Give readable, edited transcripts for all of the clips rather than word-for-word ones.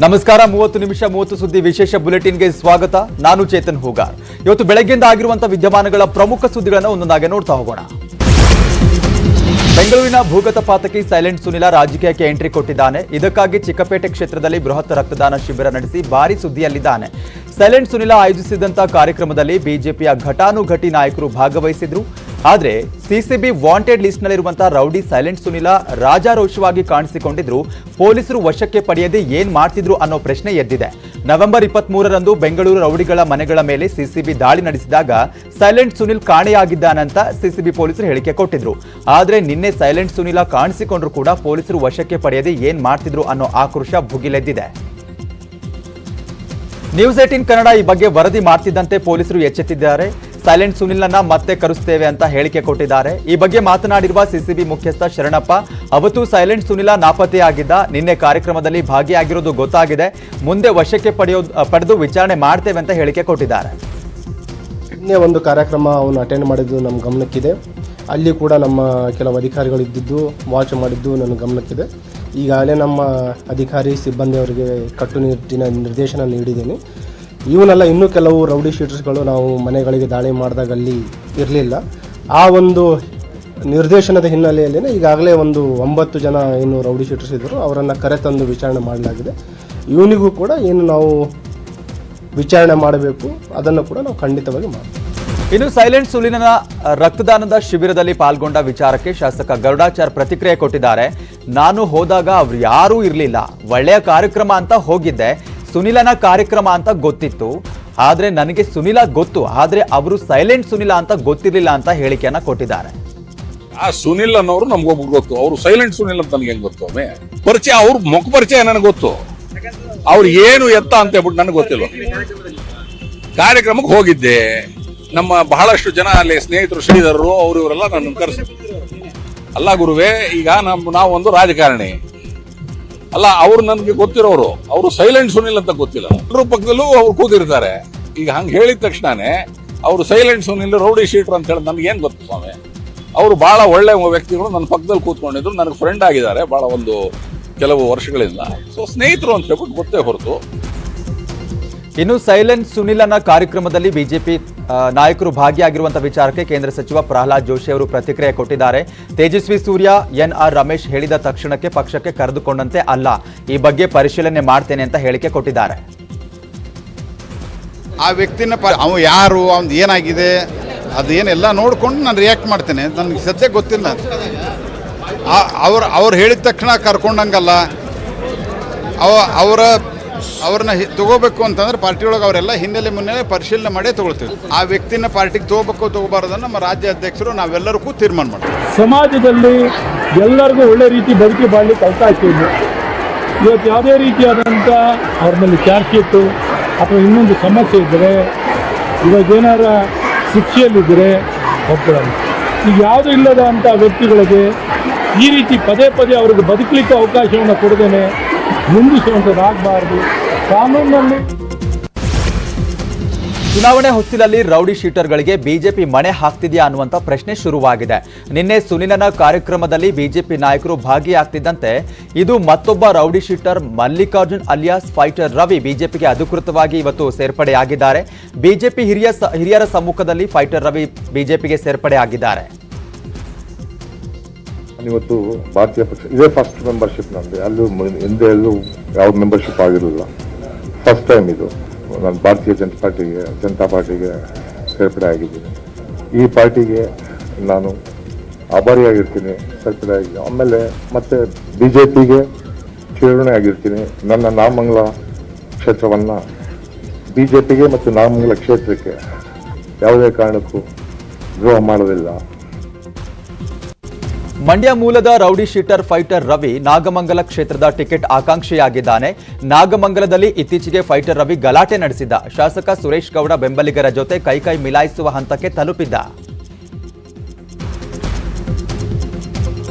ನಮಸ್ಕಾರ 30 ನಿಮಿಷ 30 ಸುದ್ದಿ ವಿಶೇಷ ಬುಲೆಟಿನ್ಗೆ ಸ್ವಾಗತ. ನಾನು ಚೇತನ್ ಹೂಗಾರ್. ಇವತ್ತು ಬೆಳಗ್ಗೆಯಿಂದ ಆಗಿರುವಂತಹ ವಿದ್ಯಮಾನಗಳ ಪ್ರಮುಖ ಸುದ್ದಿಗಳನ್ನು ಒಂದೊಂದಾಗಿ ನೋಡ್ತಾ ಹೋಗೋಣ. ಬೆಂಗಳೂರಿನ ಭೂಗತಪಾತಕಿ ಸೈಲೆಂಟ್ ಸುನಿಲ ರಾಜಕೀಯಕ್ಕೆ ಎಂಟ್ರಿ ಕೊಟ್ಟಿದ್ದಾನೆ. ಇದಕ್ಕಾಗಿ ಚಿಕ್ಕಪೇಟೆ ಕ್ಷೇತ್ರದಲ್ಲಿ ಬೃಹತ್ ರಕ್ತದಾನ ಶಿಬಿರ ನಡೆಸಿ ಭಾರಿ ಸುದ್ದಿಯಲ್ಲಿದ್ದಾನೆ. ಸೈಲೆಂಟ್ ಸುನಿಲ ಆಯೋಜಿಸಿದಂತ ಕಾರ್ಯಕ್ರಮದಲ್ಲಿ ಬಿಜೆಪಿಯ ಘಟಾನುಘಟಿ ನಾಯಕರು ಭಾಗವಹಿಸಿದ್ರು. ಆದರೆ CCB wanted ಲಿಸ್ಟ್ನಲ್ಲಿರುವಂತಹ rowdy silent Sunil ರಾಜಾರೋಷವಾಗಿ ಕಾಣಿಸಿಕೊಂಡಿದ್ರು. ಪೊಲೀಸರು ವಶಕ್ಕೆ ಪಡೆಯದೆ ಏನ್ ಮಾಡ್ತಿದ್ರು ಅನ್ನೋ ಪ್ರಶ್ನೆ ಎದ್ದಿದೆ. ನವೆಂಬರ್ 23ರಂದು ಬೆಂಗಳೂರು ರೌಡಿಗಳ ಮನೆಗಳ ಮೇಲೆ ಸಿಸಿಬಿ ದಾಳಿ ನಡೆಸಿದಾಗ ಸೈಲೆಂಟ್ ಸುನಿಲ್ ಕಾಣೆಯಾಗಿದ್ದಾನಂತ ಸಿಸಿಬಿ ಪೊಲೀಸರು ಹೇಳಿಕೆ ಕೊಟ್ಟಿದ್ರು. ಆದ್ರೆ ನಿನ್ನೆ ಸೈಲೆಂಟ್ ಸುನಿಲ ಕಾಣಿಸಿಕೊಂಡ್ರು ಕೂಡ ಪೊಲೀಸರು ವಶಕ್ಕೆ ಪಡೆಯದೆ ಏನ್ ಮಾಡ್ತಿದ್ರು ಅನ್ನೋ ಆಕ್ರೋಶ ಭುಗಿಲೆದ್ದಿದೆ. ನ್ಯೂಸ್ 18 ಕನ್ನಡ ಈ ಬಗ್ಗೆ ವರದಿ ಮಾಡ್ತಿದ್ದಂತೆ ಪೊಲೀಸರು ಎಚ್ಚೆತ್ತಿದ್ದಾರೆ. ಸೈಲೆಂಟ್ ಸುನಿಲ್ನನ್ನ ಮತ್ತೆ ಕರೆಸ್ತೇವೆ ಅಂತ ಹೇಳಿಕೆ ಕೊಟ್ಟಿದ್ದಾರೆ. ಈ ಬಗ್ಗೆ ಮಾತನಾಡಿರುವ ಸಿಸಿಬಿ ಮುಖ್ಯಸ್ಥ ಶರಣಪ್ಪ, ಅವತ್ತು ಸೈಲೆಂಟ್ ಸುನಿಲ ನಾಪತ್ತೆಯಾಗಿದ್ದ. ನಿನ್ನೆ ಕಾರ್ಯಕ್ರಮದಲ್ಲಿ ಭಾಗಿಯಾಗಿರೋದು ಗೊತ್ತಾಗಿದೆ. ಮುಂದೆ ವಶಕ್ಕೆ ಪಡೆದು ವಿಚಾರಣೆ ಮಾಡ್ತೇವೆ ಅಂತ ಹೇಳಿಕೆ ಕೊಟ್ಟಿದ್ದಾರೆ. ನಿನ್ನೆ ಒಂದು ಕಾರ್ಯಕ್ರಮ ಅವನು ಅಟೆಂಡ್ ಮಾಡಿದ್ದು ನಮ್ಮ ಗಮನಕ್ಕಿದೆ. ಅಲ್ಲಿ ಕೂಡ ನಮ್ಮ ಕೆಲವು ಅಧಿಕಾರಿಗಳು ಇದ್ದಿದ್ದು ವಾಚ್ ಮಾಡಿದ್ದು ನನ್ನ ಗಮನಕ್ಕಿದೆ. ಈಗಾಗಲೇ ನಮ್ಮ ಅಧಿಕಾರಿ ಸಿಬ್ಬಂದಿಯವರಿಗೆ ಕಟ್ಟುನಿಟ್ಟಿನ ನಿರ್ದೇಶನ ನೀಡಿದ್ದೀನಿ. ಇವನ್ನೆಲ್ಲ ಇನ್ನೂ ಕೆಲವು ರೌಡಿ ಶೀಟರ್ಸ್ಗಳು ನಾವು ಮನೆಗಳಿಗೆ ದಾಳಿ ಮಾಡಿದಾಗ ಅಲ್ಲಿ ಇರಲಿಲ್ಲ. ಆ ಒಂದು ನಿರ್ದೇಶನದ ಹಿನ್ನೆಲೆಯಲ್ಲಿ ಈಗಾಗಲೇ ಒಂದು 9 ಜನ ಏನು ರೌಡಿ ಶೀಟರ್ಸ್ ಇದ್ದರು ಅವರನ್ನು ಕರೆತಂದು ವಿಚಾರಣೆ ಮಾಡಲಾಗಿದೆ. ಇವನಿಗೂ ಕೂಡ ಏನು ನಾವು ವಿಚಾರಣೆ ಮಾಡಬೇಕು ಅದನ್ನು ಕೂಡ ನಾವು ಖಂಡಿತವಾಗಿ ಮಾಡ್ತೀವಿ. ಇನ್ನು ಸೈಲೆಂಟ್ ಸುನಿಲನ ರಕ್ತದಾನದ ಶಿಬಿರದಲ್ಲಿ ಪಾಲ್ಗೊಂಡ ವಿಚಾರಕ್ಕೆ ಶಾಸಕ ಗರುಡಾಚಾರ್ ಪ್ರತಿಕ್ರಿಯೆ ಕೊಟ್ಟಿದ್ದಾರೆ. ನಾನು ಹೋದಾಗ ಅವ್ರು ಯಾರೂ ಇರಲಿಲ್ಲ. ಒಳ್ಳೆಯ ಕಾರ್ಯಕ್ರಮ ಅಂತ ಹೋಗಿದ್ದೆ. ಸುನಿಲನ ಕಾರ್ಯಕ್ರಮ ಅಂತ ಗೊತ್ತಿತ್ತು. ಆದ್ರೆ ನನಗೆ ಸುನಿಲ ಗೊತ್ತು, ಆದ್ರೆ ಅವರು ಸೈಲೆಂಟ್ ಸುನಿಲ ಅಂತ ಗೊತ್ತಿರಲಿಲ್ಲ ಅಂತ ಹೇಳಿಕೆಯನ್ನ ಕೊಟ್ಟಿದ್ದಾರೆ. ಆ ಸುನಿಲ್ ಅನ್ನೋರು ನಮ್ಗೊಬ್ರು ಗೊತ್ತು, ಅವರು ಸೈಲೆಂಟ್ ಸುನಿಲ್ ಅಂತ ನನಗೆ ಹೆಂಗ್ ಗೊತ್ತು? ಪರಿಚಯ, ಅವ್ರ ಮುಖ ಪರಿಚಯ ನನಗೆ ಗೊತ್ತು. ಅವ್ರು ಏನು ಎತ್ತ ಅಂತ ಹೇಳ್ಬಿಟ್ಟು ನನಗೆ ಗೊತ್ತಿಲ್ಲ. ಕಾರ್ಯಕ್ರಮಕ್ಕೆ ಹೋಗಿದ್ದೆ. ನಮ್ಮ ಬಹಳಷ್ಟು ಜನ ಅಲ್ಲಿ ಸ್ನೇಹಿತರು ಶ್ರೀಧರರು ಅವರು ಇವರೆಲ್ಲ ನನ್ನ ಕರೆಸಿ, ಅಲ್ಲ ಗುರುವೇ, ಈಗ ನಾವು ಒಂದು ರಾಜಕಾರಣಿ ಅಲ್ಲ, ಅವ್ರು ನನಗೆ ಗೊತ್ತಿರೋರು. ಅವರು ಸೈಲೆಂಟ್ ಸುನಿಲ್ ಅಂತ ಗೊತ್ತಿಲ್ಲ. ಎಲ್ಲರ ಪಕ್ಕದಲ್ಲೂ ಅವ್ರು ಕೂತಿರ್ತಾರೆ. ಈಗ ಹಂಗೆ ಹೇಳಿದ ತಕ್ಷಣನೇ ಅವರು ಸೈಲೆಂಟ್ ಸುನಿಲ್ ರೌಡಿ ಶೀಟರ್ ಅಂತ ಹೇಳಿ ನನಗೆ ಏನ್ ಗೊತ್ತು ಸ್ವಾಮಿ? ಅವರು ಬಹಳ ಒಳ್ಳೆ ವ್ಯಕ್ತಿಗಳು ನನ್ನ ಪಕ್ಕದಲ್ಲಿ ಕೂತ್ಕೊಂಡಿದ್ರು, ನನಗೆ ಫ್ರೆಂಡ್ ಆಗಿದ್ದಾರೆ ಬಹಳ ಒಂದು ಕೆಲವು ವರ್ಷಗಳಿಂದ. ಸೊ ಸ್ನೇಹಿತರು ಅಂತ ಹೇಳ್ಬಿಟ್ಟು ಗೊತ್ತೇ ಹೊರತು. ಇನ್ನು ಸೈಲೆಂಟ್ ಸುನಿಲನ ಕಾರ್ಯಕ್ರಮದಲ್ಲಿ ಬಿಜೆಪಿ ನಾಯಕರು ಭಾಗಿಯಾಗಿರುವಂತಹ ವಿಚಾರಕ್ಕೆ ಕೇಂದ್ರ ಸಚಿವ ಪ್ರಹ್ಲಾದ್ ಜೋಶಿ ಅವರು ಪ್ರತಿಕ್ರಿಯೆ ಕೊಟ್ಟಿದ್ದಾರೆ. ತೇಜಸ್ವಿ ಸೂರ್ಯ, ಎನ್ಆರ್ ರಮೇಶ್ ಹೇಳಿದ ತಕ್ಷಣಕ್ಕೆ ಪಕ್ಷಕ್ಕೆ ಕರೆದುಕೊಂಡಂತೆ ಅಲ್ಲ, ಈ ಬಗ್ಗೆ ಪರಿಶೀಲನೆ ಮಾಡ್ತೇನೆ ಅಂತ ಹೇಳಿಕೆ ಕೊಟ್ಟಿದ್ದಾರೆ. ಆ ವ್ಯಕ್ತಿನ ಅವ ಯಾರು, ಅವ್ನು ಏನಾಗಿದೆ ಅದೇನೆಲ್ಲ ನೋಡ್ಕೊಂಡು ನಾನು ರಿಯಾಕ್ಟ್ ಮಾಡ್ತೇನೆ. ನನಗೆ ಸದ್ಯ ಗೊತ್ತಿಲ್ಲ. ಅವ್ರು ಹೇಳಿದ ತಕ್ಷಣ ಕರ್ಕೊಂಡಂಗಲ್ಲ. ಅವ್ರನ್ನ ತಗೋಬೇಕು ಅಂತಂದ್ರೆ ಪಾರ್ಟಿ ಒಳಗೆ ಅವರೆಲ್ಲ ಹಿನ್ನೆಲೆ ಮುನ್ನೆಲೆ ಪರಿಶೀಲನೆ ಮಾಡೇ ತಗೊಳ್ತೀವಿ. ಆ ವ್ಯಕ್ತಿನ ಪಾರ್ಟಿಗೆ ತಗೋಬೇಕು ತಗೋಬಾರ್ದನ್ನ ನಮ್ಮ ರಾಜ್ಯ ಅಧ್ಯಕ್ಷರು ನಾವೆಲ್ಲರಿಗೂ ತೀರ್ಮಾನ ಮಾಡ್ತೀವಿ. ಸಮಾಜದಲ್ಲಿ ಎಲ್ಲರಿಗೂ ಒಳ್ಳೆ ರೀತಿ ಬದುಕಿ ಬಾಳಲಿಕ್ಕೆ ಅವಕಾಶ ಇದೆ. ಇವತ್ತು ಯಾವುದೇ ರೀತಿಯಾದಂಥ ಅವ್ರ ಮೇಲೆ ಚಾರ್ಜ್ ಶೀಟು ಅಥವಾ ಇನ್ನೊಂದು ಸಮಸ್ಯೆ ಇದ್ದರೆ, ಇವಾಗ ಏನಾರ ಶಿಕ್ಷೆಯಲ್ಲಿದ್ದರೆ ಹೋಗ್ಕೊಳ್ಳಲ್ಲ. ಈಗ ಯಾವುದೂ ಇಲ್ಲದ ಅಂಥ ವ್ಯಕ್ತಿಗಳಿಗೆ ಈ ರೀತಿ ಪದೇ ಪದೇ ಅವ್ರಿಗೆ ಬದುಕಲಿಕ್ಕೆ ಅವಕಾಶವನ್ನು ಕೊಡದೇನೆ ನಿಂದಿಸುವಂಥದ್ದಾಗಬಾರ್ದು. ಕಾನೂನಿನಲ್ಲಿ ಚುನಾವಣೆ ಹೊಸ್ತಿಲಲ್ಲಿ ರೌಡಿ ಶೀಟರ್ಗಳಿಗೆ ಬಿಜೆಪಿ ಮಣೆ ಹಾಕ್ತಿದೆಯಾ ಅನ್ನುವಂಥ ಪ್ರಶ್ನೆ ಶುರುವಾಗಿದೆ. ನಿನ್ನೆ ಸುನಿಲನ ಕಾರ್ಯಕ್ರಮದಲ್ಲಿ ಬಿಜೆಪಿ ನಾಯಕರು ಭಾಗಿಯಾಗ್ತಿದ್ದಂತೆ ಇದು ಮತ್ತೊಬ್ಬ rowdy sheeter Mallikarjun alias fighter Ravi ಬಿಜೆಪಿಗೆ ಅಧಿಕೃತವಾಗಿ ಇವತ್ತು ಸೇರ್ಪಡೆಯಾಗಿದ್ದಾರೆ. ಬಿಜೆಪಿ ಹಿರಿಯರ ಸಮ್ಮುಖದಲ್ಲಿ ಫೈಟರ್ ರವಿ ಬಿಜೆಪಿಗೆ ಸೇರ್ಪಡೆಯಾಗಿದ್ದಾರೆ. ಇವತ್ತು ಭಾರತೀಯ ಪಕ್ಷ ಇದೇ ಫಸ್ಟ್ ಮೆಂಬರ್ಶಿಪ್ ನಂದು. ಅಲ್ಲೂ ಹಿಂದೆ ಎಲ್ಲೂ ಯಾವ ಮೆಂಬರ್ಶಿಪ್ ಆಗಿರಲಿಲ್ಲ. ಫಸ್ಟ್ ಟೈಮ್ ಇದು ನಾನು ಭಾರತೀಯ ಜನತಾ ಪಾರ್ಟಿಗೆ ಸೇರ್ಪಡೆ ಆಗಿದ್ದೀನಿ. ಈ ಪಾರ್ಟಿಗೆ ನಾನು ಆಭಾರಿಯಾಗಿರ್ತೀನಿ ಸೇರ್ಪಡೆ ಆಗಿ. ಆಮೇಲೆ ಮತ್ತೆ ಬಿಜೆಪಿಗೆ ಚೇರ್ಮನೆ ಆಗಿರ್ತೀನಿ. ನನ್ನ ನಾಮಂಗಲ ಕ್ಷೇತ್ರವನ್ನು ಬಿಜೆಪಿಗೆ ಮತ್ತು ನಾಮಂಗಲ ಕ್ಷೇತ್ರಕ್ಕೆ ಯಾವುದೇ ಕಾರಣಕ್ಕೂ ದ್ರೋಹ ಮಾಡೋದಿಲ್ಲ. ಮಂಡ್ಯ ಮೂಲದ rowdy sheeter fighter Ravi Nagamangala ಕ್ಷೇತ್ರದ ಟಿಕೆಟ್ ಆಕಾಂಕ್ಷಿಯಾಗಿದ್ದಾನೆ. ನಾಗಮಂಗಲದಲ್ಲಿ ಇತ್ತೀಚೆಗೆ ಫೈಟರ್ ರವಿ ಗಲಾಟೆ ನಡೆಸಿದ್ದ. ಶಾಸಕ ಸುರೇಶ್ ಗೌಡ ಬೆಂಬಲಿಗರ ಜೊತೆ ಕೈಕೈ ಮಿಲಾಯಿಸುವ ಹಂತಕ್ಕೆ ತಲುಪಿದ್ದ.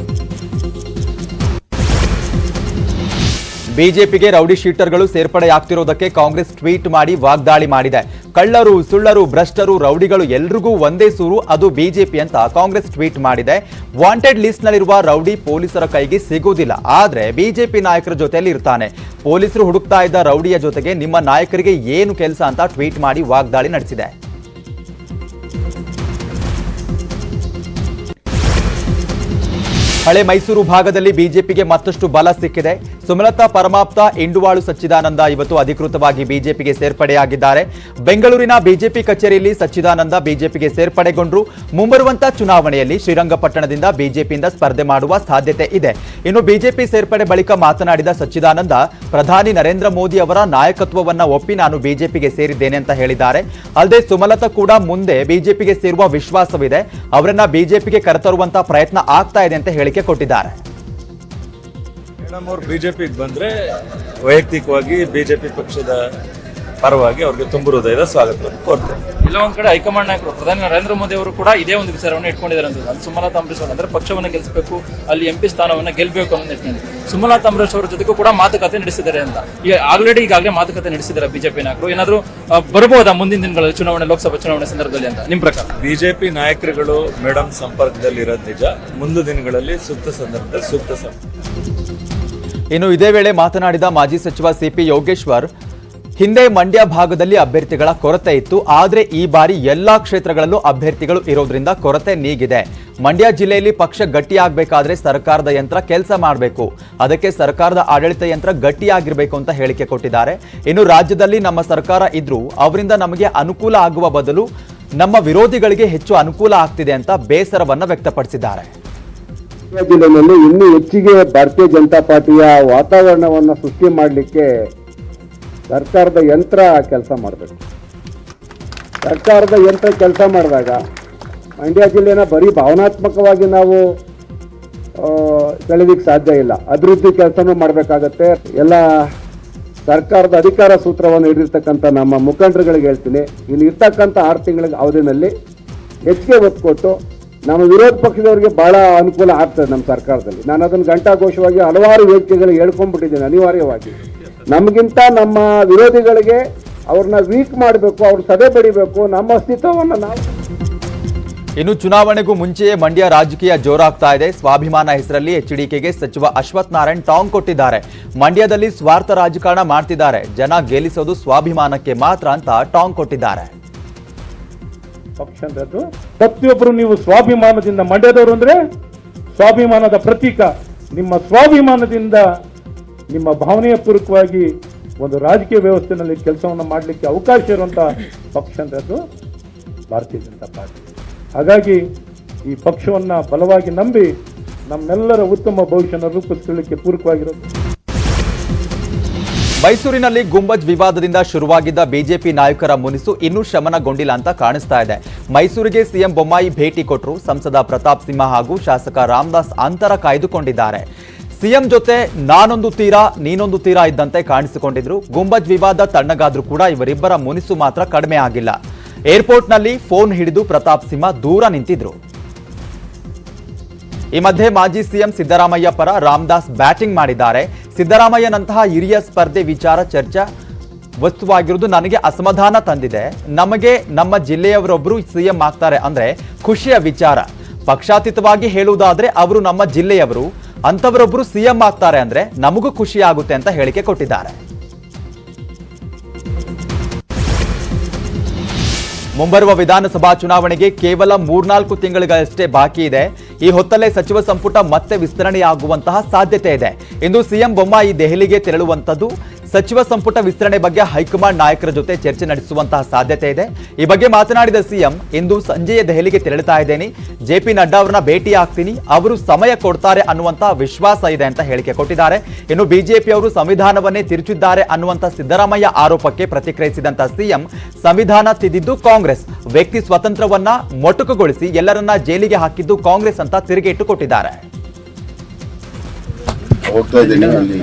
ಬಿಜೆಪಿಗೆ ರೌಡಿ ಶೀಟರ್ಗಳು ಸೇರ್ಪಡೆಯಾಗ್ತಿರೋದಕ್ಕೆ ಕಾಂಗ್ರೆಸ್ ಟ್ವೀಟ್ ಮಾಡಿ ವಾಗ್ದಾಳಿ ಮಾಡಿದೆ. ಕಳ್ಳರು, ಸುಳ್ಳರು, ಭ್ರಷ್ಟರು, ರೌಡಿಗಳು ಎಲ್ರಿಗೂ ಒಂದೇ ಸೂರು, ಅದು ಬಿಜೆಪಿ ಅಂತ ಕಾಂಗ್ರೆಸ್ ಟ್ವೀಟ್ ಮಾಡಿದೆ. ವಾಂಟೆಡ್ ಲಿಸ್ಟ್ ನಲ್ಲಿರುವ ರೌಡಿ ಪೊಲೀಸರ ಕೈಗೆ ಸಿಗುವುದಿಲ್ಲ, ಆದ್ರೆ ಬಿಜೆಪಿ ನಾಯಕರ ಜೊತೆಯಲ್ಲಿ ಇರ್ತಾನೆ. ಪೊಲೀಸರು ಹುಡುಕ್ತಾ ಇದ್ದ ರೌಡಿಯ ಜೊತೆಗೆ ನಿಮ್ಮ ನಾಯಕರಿಗೆ ಏನು ಕೆಲಸ ಅಂತ ಟ್ವೀಟ್ ಮಾಡಿ ವಾಗ್ದಾಳಿ ನಡೆಸಿದೆ. ಹಳೆ ಮೈಸೂರು ಭಾಗದಲ್ಲಿ ಬಿಜೆಪಿಗೆ ಮತ್ತಷ್ಟು ಬಲ ಸಿಕ್ಕಿದೆ. ಸುಮಲತಾ ಪರಮಾಪ್ತ, ಇಂಡುವಾಳು ಸಚ್ಚಿದಾನಂದ ಇವತ್ತು ಅಧಿಕೃತವಾಗಿ ಬಿಜೆಪಿಗೆ ಸೇರ್ಪಡೆಯಾಗಿದ್ದಾರೆ. ಬೆಂಗಳೂರಿನ ಬಿಜೆಪಿ ಕಚೇರಿಯಲ್ಲಿ ಸಚ್ಚಿದಾನಂದ ಬಿಜೆಪಿಗೆ ಸೇರ್ಪಡೆಗೊಂಡರು. ಮುಂಬರುವಂತಹ ಚುನಾವಣೆಯಲ್ಲಿ ಶ್ರೀರಂಗಪಟ್ಟಣದಿಂದ ಬಿಜೆಪಿಯಿಂದ ಸ್ಪರ್ಧೆ ಮಾಡುವ ಸಾಧ್ಯತೆ ಇದೆ. ಇನ್ನು ಬಿಜೆಪಿ ಸೇರ್ಪಡೆ ಬಳಿಕ ಮಾತನಾಡಿದ ಸಚ್ಚಿದಾನಂದ, ಪ್ರಧಾನಿ ನರೇಂದ್ರ ಮೋದಿ ಅವರ ನಾಯಕತ್ವವನ್ನ ಒಪ್ಪಿ ನಾನು ಬಿಜೆಪಿಗೆ ಸೇರಿದ್ದೇನೆ ಅಂತ ಹೇಳಿದ್ದಾರೆ. ಅಲ್ಲದೆ ಸುಮಲತಾ ಕೂಡ ಮುಂದೆ ಬಿಜೆಪಿಗೆ ಸೇರುವ ವಿಶ್ವಾಸವಿದೆ, ಅವರನ್ನ ಬಿಜೆಪಿಗೆ ಕರೆತರುವಂತಹ ಪ್ರಯತ್ನ ಆಗ್ತಾ ಇದೆ ಅಂತ ಹೇಳಿಕೆ ಕೊಟ್ಟಿದ್ದಾರೆ. ಮೇಡಮ್ ಅವರು ಬಿಜೆಪಿಗೆ ಬಂದ್ರೆ ವೈಯಕ್ತಿಕವಾಗಿ ಬಿಜೆಪಿ ಪಕ್ಷದ ಪರವಾಗಿ ಅವ್ರಿಗೆ ತುಂಬ ಹೃದಯದ ಸ್ವಾಗತವನ್ನು ಕೋರ್ತೇನೆ. ಇಲ್ಲ ಒಂದ್ ಕಡೆ ಹೈಕಮಾಂಡ್ ನಾಯಕರು ಪ್ರಧಾನಿ ನರೇಂದ್ರ ಮೋದಿ ಅವರು ಕೂಡ ಇದೇ ಒಂದು ವಿಚಾರವನ್ನು ಇಟ್ಕೊಂಡಿದ್ದಾರೆ ಅಂತ. ಅಲ್ಲಿ ಸುಮಲತಾ ಅಂಬರೀಶ್ ಅವರು ಅಂದ್ರೆ ಪಕ್ಷವನ್ನು ಗೆಲ್ಲಿಸಬೇಕು, ಅಲ್ಲಿ ಎಂಪಿ ಸ್ಥಾನವನ್ನ ಗೆಲ್ಲಬೇಕು ಅನ್ನೋ ನಿಟ್ಟಿನಲ್ಲಿ ಸುಮಲತಾ ಅಂಬರೀಶ್ ಅವರ ಜೊತೆಗೂ ಕೂಡ ಮಾತುಕತೆ ನಡೆಸಿದ್ದಾರೆ ಅಂತ. ಈಗ ಈಗಾಗಲೇ ಮಾತುಕತೆ ನಡೆಸಿದ್ದಾರೆ ಬಿಜೆಪಿ ನಾಯಕರು. ಏನಾದ್ರು ಬರಬಹುದಾ ಮುಂದಿನ ದಿನಗಳಲ್ಲಿ ಚುನಾವಣೆ, ಲೋಕಸಭಾ ಚುನಾವಣೆ ಸಂದರ್ಭದಲ್ಲಿ ಅಂತ ನಿಮ್ ಪ್ರಕಾರ? ಬಿಜೆಪಿ ನಾಯಕರುಗಳು ಮೇಡಮ್ ಸಂಪರ್ಕದಲ್ಲಿ ಇರೋದು ನಿಜ. ಮುಂದಿನ ದಿನಗಳಲ್ಲಿ ಸೂಕ್ತ ಸಂದರ್ಭದಲ್ಲಿ ಸೂಕ್ತ ಇನ್ನು ಇದೇ ವೇಳೆ ಮಾತನಾಡಿದ ಮಾಜಿ ಸಚಿವ ಸಿಪಿ ಯೋಗೇಶ್ವರ್, ಹಿಂದೆ ಮಂಡ್ಯ ಭಾಗದಲ್ಲಿ ಅಭ್ಯರ್ಥಿಗಳ ಕೊರತೆ ಇತ್ತು, ಆದರೆ ಈ ಬಾರಿ ಎಲ್ಲಾ ಕ್ಷೇತ್ರಗಳಲ್ಲೂ ಅಭ್ಯರ್ಥಿಗಳು ಇರೋದ್ರಿಂದ ಕೊರತೆ ನೀಗಿದೆ. ಮಂಡ್ಯ ಜಿಲ್ಲೆಯಲ್ಲಿ ಪಕ್ಷ ಗಟ್ಟಿಯಾಗಬೇಕಾದ್ರೆ ಸರ್ಕಾರದ ಯಂತ್ರ ಕೆಲಸ ಮಾಡಬೇಕು, ಅದಕ್ಕೆ ಸರ್ಕಾರದ ಆಡಳಿತ ಯಂತ್ರ ಗಟ್ಟಿಯಾಗಿರಬೇಕು ಅಂತ ಹೇಳಿಕೆ ಕೊಟ್ಟಿದ್ದಾರೆ. ಇನ್ನು ರಾಜ್ಯದಲ್ಲಿ ನಮ್ಮ ಸರ್ಕಾರ ಇದ್ರೂ ಅವರಿಂದ ನಮಗೆ ಅನುಕೂಲ ಆಗುವ ಬದಲು ನಮ್ಮ ವಿರೋಧಿಗಳಿಗೆ ಹೆಚ್ಚು ಅನುಕೂಲ ಆಗ್ತಿದೆ ಅಂತ ಬೇಸರವನ್ನ ವ್ಯಕ್ತಪಡಿಸಿದ್ದಾರೆ. ಜಿಲ್ಲೆಯಲ್ಲಿ ಇನ್ನೂ ಹೆಚ್ಚಿಗೆ ಭಾರತೀಯ ಜನತಾ ಪಾರ್ಟಿಯ ವಾತಾವರಣವನ್ನು ಸೃಷ್ಟಿ ಮಾಡಲಿಕ್ಕೆ ಸರ್ಕಾರದ ಯಂತ್ರ ಕೆಲಸ ಮಾಡಬೇಕು. ಸರ್ಕಾರದ ಯಂತ್ರ ಕೆಲಸ ಮಾಡಿದಾಗ ಮಂಡ್ಯ ಜಿಲ್ಲೆನ ಬರೀ ಭಾವನಾತ್ಮಕವಾಗಿ ನಾವು ಬೆಳೆದಿಕ್ಕೆ ಸಾಧ್ಯ ಇಲ್ಲ, ಅಭಿವೃದ್ಧಿ ಕೆಲಸನೂ ಮಾಡಬೇಕಾಗತ್ತೆ. ಎಲ್ಲ ಸರ್ಕಾರದ ಅಧಿಕಾರ ಸೂತ್ರವನ್ನು ಹಿಡಿದಿರ್ತಕ್ಕಂಥ ನಮ್ಮ ಮುಖಂಡರುಗಳಿಗೆ ಹೇಳ್ತೀನಿ, ಇಲ್ಲಿ ಇರ್ತಕ್ಕಂಥ 6 ತಿಂಗಳ ಅವಧಿನಲ್ಲಿ ಹೆಚ್ಚಿಗೆ ಒತ್ತು ಕೊಟ್ಟು ನಮ್ಮ ವಿರೋಧ ಪಕ್ಷದವರಿಗೆ ಬಹಳ ಅನುಕೂಲ ಆಗ್ತದೆ ನಮ್ಮ ಸರ್ಕಾರದಲ್ಲಿ. ನಾನು ಅದನ್ನು ಘಂಟಾಘೋಷವಾಗಿ ಹಲವಾರು ವೇದಿಕೆಗಳು ಹೇಳ್ಕೊಂಡ್ಬಿಟ್ಟಿದ್ದೇನೆ. ಅನಿವಾರ್ಯವಾಗಿ ನಮಗಿಂತ ನಮ್ಮ ವಿರೋಧಿಗಳಿಗೆ ಅವ್ರನ್ನ ವೀಕ್ ಮಾಡಬೇಕು, ಅವ್ರ ಸದೆ ಬಡಿಬೇಕು, ನಮ್ಮ ಅಸ್ತಿತ್ವವನ್ನು ನಾವು. ಇನ್ನು ಚುನಾವಣೆಗೂ ಮುಂಚೆಯೇ ಮಂಡ್ಯ ರಾಜಕೀಯ ಜೋರಾಗ್ತಾ ಇದೆ. ಸ್ವಾಭಿಮಾನ ಹೆಸರಲ್ಲಿ ಎಚ್ಡಿಕೆಗೆ ಸಚಿವ ಅಶ್ವಥ್ ನಾರಾಯಣ್ ಟಾಂಗ್ ಕೊಟ್ಟಿದ್ದಾರೆ. ಮಂಡ್ಯದಲ್ಲಿ ಸ್ವಾರ್ಥ ರಾಜಕಾರಣ ಮಾಡ್ತಿದ್ದಾರೆ, ಜನ ಗೆಲ್ಲಿಸೋದು ಸ್ವಾಭಿಮಾನಕ್ಕೆ ಮಾತ್ರ ಅಂತ ಟಾಂಗ್ ಕೊಟ್ಟಿದ್ದಾರೆ. ಪಕ್ಷ ಪ್ರತಿಯೊಬ್ಬರು ನೀವು ಸ್ವಾಭಿಮಾನದಿಂದ, ಮಂಡ್ಯದವರು ಅಂದ್ರೆ ಸ್ವಾಭಿಮಾನದ ಪ್ರತೀಕ, ನಿಮ್ಮ ಸ್ವಾಭಿಮಾನದಿಂದ ನಿಮ್ಮ ಭಾವನೆಯ ಪೂರ್ವಕವಾಗಿ ಒಂದು ರಾಜಕೀಯ ವ್ಯವಸ್ಥೆಯಲ್ಲಿ ಕೆಲಸವನ್ನು ಮಾಡಲಿಕ್ಕೆ ಅವಕಾಶ ಇರುವಂತಹ ಪಕ್ಷ ಅಂದ್ರೆ ಅದು ಭಾರತೀಯ ಜನತಾ ಪಾರ್ಟಿ. ಹಾಗಾಗಿ ಈ ಪಕ್ಷವನ್ನ ಬಲವಾಗಿ ನಂಬಿ ನಮ್ಮೆಲ್ಲರ ಉತ್ತಮ ಭವಿಷ್ಯನ ರೂಪಿಸಲಿಕ್ಕೆ ಪೂರಕವಾಗಿರೋದು. ಮೈಸೂರಿನಲ್ಲಿ ಗುಂಬಜ್ ವಿವಾದದಿಂದ ಶುರುವಾಗಿದ್ದ ಬಿಜೆಪಿ ನಾಯಕರ ಮುನಿಸು ಇನ್ನೂ ಶಮನಗೊಂಡಿಲ್ಲ ಅಂತ ಕಾಣಿಸ್ತಾ ಇದೆ. ಮೈಸೂರಿಗೆ ಸಿಎಂ ಬೊಮ್ಮಾಯಿ ಭೇಟಿ ಕೊಟ್ಟರು. ಸಂಸದ ಪ್ರತಾಪ್ ಸಿಂಹ ಹಾಗೂ ಶಾಸಕ ರಾಮದಾಸ್ ಅಂತರ ಕಾಯ್ದುಕೊಂಡಿದ್ದಾರೆ. ಸಿಎಂ ಜೊತೆ ನಾನೊಂದು ತೀರಾ ನೀನೊಂದು ತೀರಾ ಇದ್ದಂತೆ ಕಾಣಿಸಿಕೊಂಡಿದ್ರು. ಗುಂಬಜ್ ವಿವಾದ ತಣ್ಣಗಾದ್ರೂ ಕೂಡ ಇವರಿಬ್ಬರ ಮುನಿಸು ಮಾತ್ರ ಕಡಿಮೆ ಆಗಿಲ್ಲ. ಏರ್ಪೋರ್ಟ್ನಲ್ಲಿ ಫೋನ್ ಹಿಡಿದು ಪ್ರತಾಪ್ ಸಿಂಹ ದೂರ ನಿಂತಿದ್ರು. ಈ ಮಧ್ಯೆ ಮಾಜಿ ಸಿಎಂ ಸಿದ್ದರಾಮಯ್ಯ ಪರ ರಾಮದಾಸ್ ಬ್ಯಾಟಿಂಗ್ ಮಾಡಿದ್ದಾರೆ. ಸಿದ್ದರಾಮಯ್ಯನಂತಹ ಹಿರಿಯ ಸ್ಪರ್ಧೆ ವಿಚಾರ ಚರ್ಚಾ ವಸ್ತುವಾಗಿರುವುದು ನನಗೆ ಅಸಮಾಧಾನ ತಂದಿದೆ. ನಮಗೆ ನಮ್ಮ ಜಿಲ್ಲೆಯವರೊಬ್ಬರು ಸಿಎಂ ಆಗ್ತಾರೆ ಅಂದ್ರೆ ಖುಷಿಯ ವಿಚಾರ. ಪಕ್ಷಾತೀತವಾಗಿ ಹೇಳುವುದಾದ್ರೆ ಅವರು ನಮ್ಮ ಜಿಲ್ಲೆಯವರು, ಅಂತವರೊಬ್ಬರು ಸಿಎಂ ಆಗ್ತಾರೆ ಅಂದ್ರೆ ನಮಗೂ ಖುಷಿ ಆಗುತ್ತೆ ಅಂತ ಹೇಳಿಕೆ ಕೊಟ್ಟಿದ್ದಾರೆ. ಮುಂಬರುವ ವಿಧಾನಸಭಾ ಚುನಾವಣೆಗೆ ಕೇವಲ 3-4 ತಿಂಗಳುಗಳಷ್ಟೇ ಬಾಕಿ ಇದೆ. ಈ ಹೊತ್ತಲ್ಲೇ ಸಚಿವ ಸಂಪುಟ ಮತ್ತೆ ವಿಸ್ತರಣೆಯಾಗುವಂತಹ ಸಾಧ್ಯತೆ ಇದೆ. ಇಂದು ಸಿಎಂ ಬೊಮ್ಮಾಯಿ ದೆಹಲಿಗೆ ತೆರಳುವಂತದ್ದು. ಸಚಿವ ಸಂಪುಟ ವಿಸ್ತರಣೆ ಬಗ್ಗೆ ಹೈಕಮಾಂಡ್ ನಾಯಕರ ಜೊತೆ ಚರ್ಚೆ ನಡೆಸುವಂತಹ ಸಾಧ್ಯತೆ ಇದೆ. ಈ ಬಗ್ಗೆ ಮಾತನಾಡಿದ ಸಿಎಂ, ಇಂದು ಸಂಜೆಯೇ ದೆಹಲಿಗೆ ತೆರಳುತ್ತಾ ಇದ್ದೇನೆ, ಜೆಪಿ ನಡ್ಡಾ ಅವರನ್ನ ಭೇಟಿ ಆಗ್ತೀನಿ, ಅವರು ಸಮಯ ಕೊಡ್ತಾರೆ ಅನ್ನುವಂತಹ ವಿಶ್ವಾಸ ಇದೆ ಅಂತ ಹೇಳಿಕೆ ಕೊಟ್ಟಿದ್ದಾರೆ. ಇನ್ನು ಬಿಜೆಪಿಯವರು ಸಂವಿಧಾನವನ್ನೇ ತಿರುಚಿದ್ದಾರೆ ಅನ್ನುವಂಥ ಸಿದ್ದರಾಮಯ್ಯ ಆರೋಪಕ್ಕೆ ಪ್ರತಿಕ್ರಿಯಿಸಿದಂತ ಸಿಎಂ, ಸಂವಿಧಾನ ತಿದ್ದಿದ್ದು ಕಾಂಗ್ರೆಸ್, ವ್ಯಕ್ತಿ ಸ್ವಾತಂತ್ರ್ಯವನ್ನ ಮೊಟಕುಗೊಳಿಸಿ ಎಲ್ಲರನ್ನ ಜೈಲಿಗೆ ಹಾಕಿದ್ದು ಕಾಂಗ್ರೆಸ್ ಅಂತ ತಿರುಗೇಟು ಕೊಟ್ಟಿದ್ದಾರೆ. ಹೋಗ್ತಾ ಇದ್ದೀನಿ, ಅಲ್ಲಿ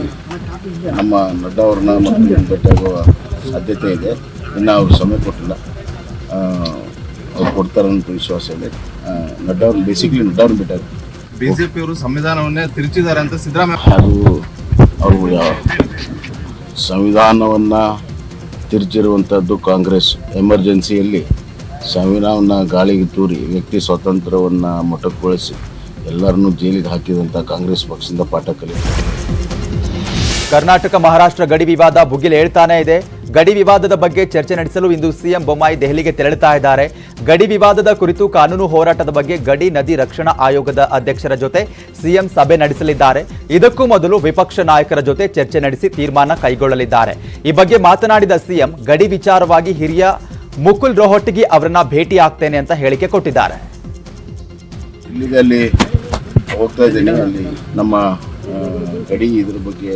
ನಮ್ಮ ನಡ್ಡಾ ಅವ್ರನ್ನ ಮತ್ತೆ ಭೇಟಿಯಾಗುವ ಸಾಧ್ಯತೆ ಇದೆ. ಇನ್ನು ಅವರು ಸಮಯ ಕೊಟ್ಟಿಲ್ಲ, ಅವ್ರು ಕೊಡ್ತಾರೆ ಅಂತ ವಿಶ್ವಾಸ ಇದೆ. ನಡ್ಡಾ ಅವ್ರನ್ನ ಭೇಟಿಯಾಗ ಬಿಜೆಪಿ ಅವರು ಸಂವಿಧಾನವನ್ನೇ ತಿರುಚಿದ್ದಾರೆ ಅಂತ ಸಿದ್ದರಾಮಯ್ಯ. ಅದು ಅವರು ಸಂವಿಧಾನವನ್ನು ತಿರುಚಿರುವಂಥದ್ದು ಕಾಂಗ್ರೆಸ್. ಎಮರ್ಜೆನ್ಸಿಯಲ್ಲಿ ಸಂವಿಧಾನವನ್ನು ಗಾಳಿಗೆ ತೂರಿ ವ್ಯಕ್ತಿ ಸ್ವಾತಂತ್ರ್ಯವನ್ನು ಮೊಟಕುಗೊಳಿಸಿ ಎಲ್ಲರನ್ನೂ ಜೈಲಿಗೆ ಹಾಕಿದಂಥ ಕಾಂಗ್ರೆಸ್ ಪಕ್ಷದಿಂದ ಪಾಠ ಕಲಿಯುತ್ತೆ. ಕರ್ನಾಟಕ ಮಹಾರಾಷ್ಟ್ರ ಗಡಿ ವಿವಾದ ಭುಗಿಲೇಳ್ತಾನೇ ಇದೆ. ಗಡಿ ವಿವಾದದ ಬಗ್ಗೆ ಚರ್ಚೆ ನಡೆಸಲು ಇಂದು ಸಿಎಂ ಬೊಮ್ಮಾಯಿ ದೆಹಲಿಗೆ ತೆರಳುತ್ತಾ ಇದ್ದಾರೆ. ಗಡಿ ವಿವಾದದ ಕುರಿತು ಕಾನೂನು ಹೋರಾಟದ ಬಗ್ಗೆ ಗಡಿ ನದಿ ರಕ್ಷಣಾ ಆಯೋಗದ ಅಧ್ಯಕ್ಷರ ಜೊತೆ ಸಿಎಂ ಸಭೆ ನಡೆಸಲಿದ್ದಾರೆ. ಇದಕ್ಕೂ ಮೊದಲು ವಿಪಕ್ಷ ನಾಯಕರ ಜೊತೆ ಚರ್ಚೆ ನಡೆಸಿ ತೀರ್ಮಾನ ಕೈಗೊಳ್ಳಲಿದ್ದಾರೆ. ಈ ಬಗ್ಗೆ ಮಾತನಾಡಿದ ಸಿಎಂ ಗಡಿ ವಿಚಾರವಾಗಿ ಹಿರಿಯ ಮುಕುಲ್ ರೋಹಟಗಿ ಅವರನ್ನ ಭೇಟಿ ಆಗ್ತೇನೆ ಅಂತ ಹೇಳಿಕೆ ಕೊಟ್ಟಿದ್ದಾರೆ. ಇಲ್ಲಿಗೆ ಅಲ್ಲಿ ಹೋಗ್ತಾ ಇದ್ದೀನಿ. ಅಲ್ಲಿ ನಮ್ಮ ಗಡಿ ಇದ್ರ ಬಗ್ಗೆ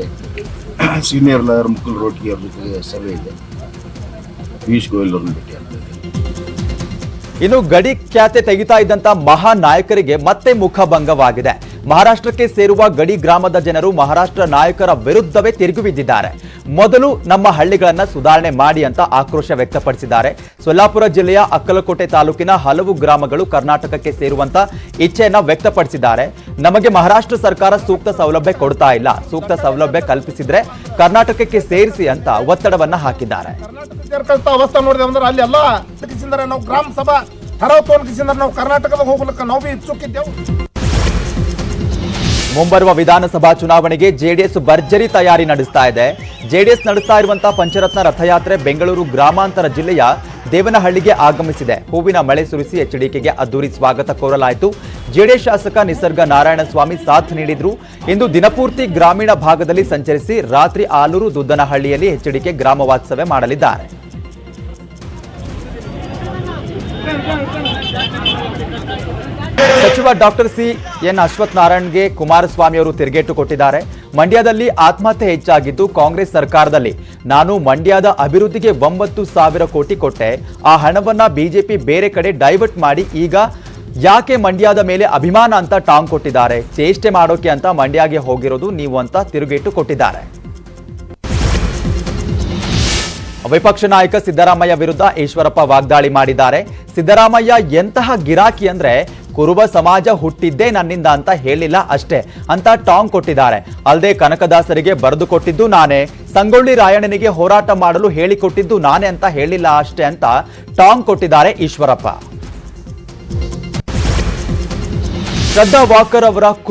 ಸೀನಿಯರ್ ಲಾಯರ್ ಮುಕುಲ್ ರೋಹಟಗಿ ಅವ್ರ ಜೊತೆ ಸಭೆ ಇದೆ. ಪಿಯೂಷ್ ಗೋಯಲ್ ಅವ್ರನ್ನ ಭೇಟಿ ಆಗ್ತಾ ಇದ್ದೀನಿ. ಇನ್ನು ಗಡಿ ಖ್ಯಾತೆ ತೆಗಿತಾ ಇದ್ದಂತ ಮಹಾ ನಾಯಕರಿಗೆ ಮತ್ತೆ ಮುಖಭಂಗವಾಗಿದೆ. ಮಹಾರಾಷ್ಟ್ರಕ್ಕೆ ಸೇರುವ ಗಡಿ ಗ್ರಾಮದ ಜನರು ಮಹಾರಾಷ್ಟ್ರ ನಾಯಕರ ವಿರುದ್ಧವೇ ತಿರುಗಿ ಬಿದ್ದಿದ್ದಾರೆ. ಮೊದಲು ನಮ್ಮ ಹಳ್ಳಿಗಳನ್ನ ಸುಧಾರಣೆ ಮಾಡಿ ಅಂತ ಆಕ್ರೋಶ ವ್ಯಕ್ತಪಡಿಸಿದ್ದಾರೆ. ಸೊಲ್ಲಾಪುರ ಜಿಲ್ಲೆಯ ಅಕ್ಕಲಕೋಟೆ ತಾಲೂಕಿನ ಹಲವು ಗ್ರಾಮಗಳು ಕರ್ನಾಟಕಕ್ಕೆ ಸೇರುವಂತ ಇಚ್ಛೆಯನ್ನ ವ್ಯಕ್ತಪಡಿಸಿದ್ದಾರೆ. ನಮಗೆ ಮಹಾರಾಷ್ಟ್ರ ಸರ್ಕಾರ ಸೂಕ್ತ ಸೌಲಭ್ಯ ಕೊಡ್ತಾ ಇಲ್ಲ, ಸೂಕ್ತ ಸೌಲಭ್ಯ ಕಲ್ಪಿಸಿದ್ರೆ ಕರ್ನಾಟಕಕ್ಕೆ ಸೇರಿಸಿ ಅಂತ ಒತ್ತಡವನ್ನ ಹಾಕಿದ್ದಾರೆ. ಅವಸ್ಥೆ ನೋಡಿದೆ ಅಂದ್ರೆ ಅಲ್ಲಿ ಎಲ್ಲ ನಾವು ಗ್ರಾಮ ಸಭಾ ठराव ತೋರಿಸಿದ್ರೆ ನಾವು ಕರ್ನಾಟಕದ ಹೋಗಲಿಕ್ಕೆ ನಾವು ಇಚ್ಛುಕಿದ್ದೆವು. ಮುಂಬರುವ ವಿಧಾನಸಭಾ ಚುನಾವಣೆಗೆ ಜೆಡಿಎಸ್ ಭರ್ಜರಿ ತಯಾರಿ ನಡೆಸ್ತಾ ಇದೆ. ಜೆಡಿಎಸ್ ನಡೆಸ್ತಾ ಇರುವಂತಹ ಪಂಚರತ್ನ ರಥಯಾತ್ರೆ ಬೆಂಗಳೂರು ಗ್ರಾಮಾಂತರ ಜಿಲ್ಲೆಯ ದೇವನಹಳ್ಳಿಗೆ ಆಗಮಿಸಿದೆ. ಹೂವಿನ ಮಳೆ ಸುರಿಸಿ ಎಚ್ಡಿಕೆಗೆ ಅದ್ದೂರಿ ಸ್ವಾಗತ ಕೋರಲಾಯಿತು. ಜೆಡಿಎಸ್ ಶಾಸಕ ನಿಸರ್ಗ ನಾರಾಯಣಸ್ವಾಮಿ ಸಾಥ್ ನೀಡಿದ್ರು. ಇಂದು ದಿನಪೂರ್ತಿ ಗ್ರಾಮೀಣ ಭಾಗದಲ್ಲಿ ಸಂಚರಿಸಿ ರಾತ್ರಿ ಆಲೂರು ದುದ್ದನಹಳ್ಳಿಯಲ್ಲಿ ಎಚ್ಡಿಕೆ ಗ್ರಾಮ ವಾಸ್ತವ್ಯ ಮಾಡಲಿದ್ದಾರೆ. ಸಚಿವ ಡಾಕ್ಟರ್ ಸಿ.ಎನ್. ಅಶ್ವಥ್ ನಾರಾಯಣ್ಗೆ ಕುಮಾರಸ್ವಾಮಿ ಅವರು ತಿರುಗೇಟು ಕೊಟ್ಟಿದ್ದಾರೆ. ಮಂಡ್ಯದಲ್ಲಿ ಆತ್ಮಹತ್ಯೆ ಹೆಚ್ಚಾಗಿದ್ದು ಕಾಂಗ್ರೆಸ್ ಸರ್ಕಾರದಲ್ಲಿ ನಾನು ಮಂಡ್ಯದ ಅಭಿವೃದ್ಧಿಗೆ 9,000 ಕೋಟಿ ಕೊಟ್ಟೆ, ಆ ಹಣವನ್ನ ಬಿಜೆಪಿ ಬೇರೆ ಕಡೆ ಡೈವರ್ಟ್ ಮಾಡಿ ಈಗ ಯಾಕೆ ಮಂಡ್ಯದ ಮೇಲೆ ಅಭಿಮಾನ ಅಂತ ಟಾಂಗ್ ಕೊಟ್ಟಿದ್ದಾರೆ. ಚೇಷ್ಟೆ ಮಾಡೋಕೆ ಅಂತ ಮಂಡ್ಯಗೆ ಹೋಗಿರೋದು ನೀವು ಅಂತ ತಿರುಗೇಟು ಕೊಟ್ಟಿದ್ದಾರೆ. ವಿಪಕ್ಷ ನಾಯಕ ಸಿದ್ದರಾಮಯ್ಯ ವಿರುದ್ಧ ಈಶ್ವರಪ್ಪ ವಾಗ್ದಾಳಿ ಮಾಡಿದ್ದಾರೆ. ಸಿದ್ದರಾಮಯ್ಯ ಎಂತಹ ಗಿರಾಕಿ ಅಂದ್ರೆ ಕುರುಬ ಸಮಾಜ ಹುಟ್ಟಿದ್ದೇ ನನ್ನಿಂದ ಅಂತ ಹೇಳಿಲ್ಲ ಅಷ್ಟೇ ಅಂತ ಟಾಂಗ್ ಕೊಟ್ಟಿದ್ದಾರೆ. ಅಲ್ಲದೆ ಕನಕದಾಸರಿಗೆ ಬರೆದು ಕೊಟ್ಟಿದ್ದು ನಾನೇ, ಸಂಗೊಳ್ಳಿ ರಾಯಣ್ಣನಿಗೆ ಹೋರಾಟ ಮಾಡಲು ಹೇಳಿಕೊಟ್ಟಿದ್ದು ನಾನೇ ಅಂತ ಹೇಳಿಲ್ಲ ಅಷ್ಟೇ ಅಂತ ಟಾಂಗ್ ಕೊಟ್ಟಿದ್ದಾರೆ ಈಶ್ವರಪ್ಪ. ಶ್ರದ್ಧಾ ವಾಕರ್ ಅವರ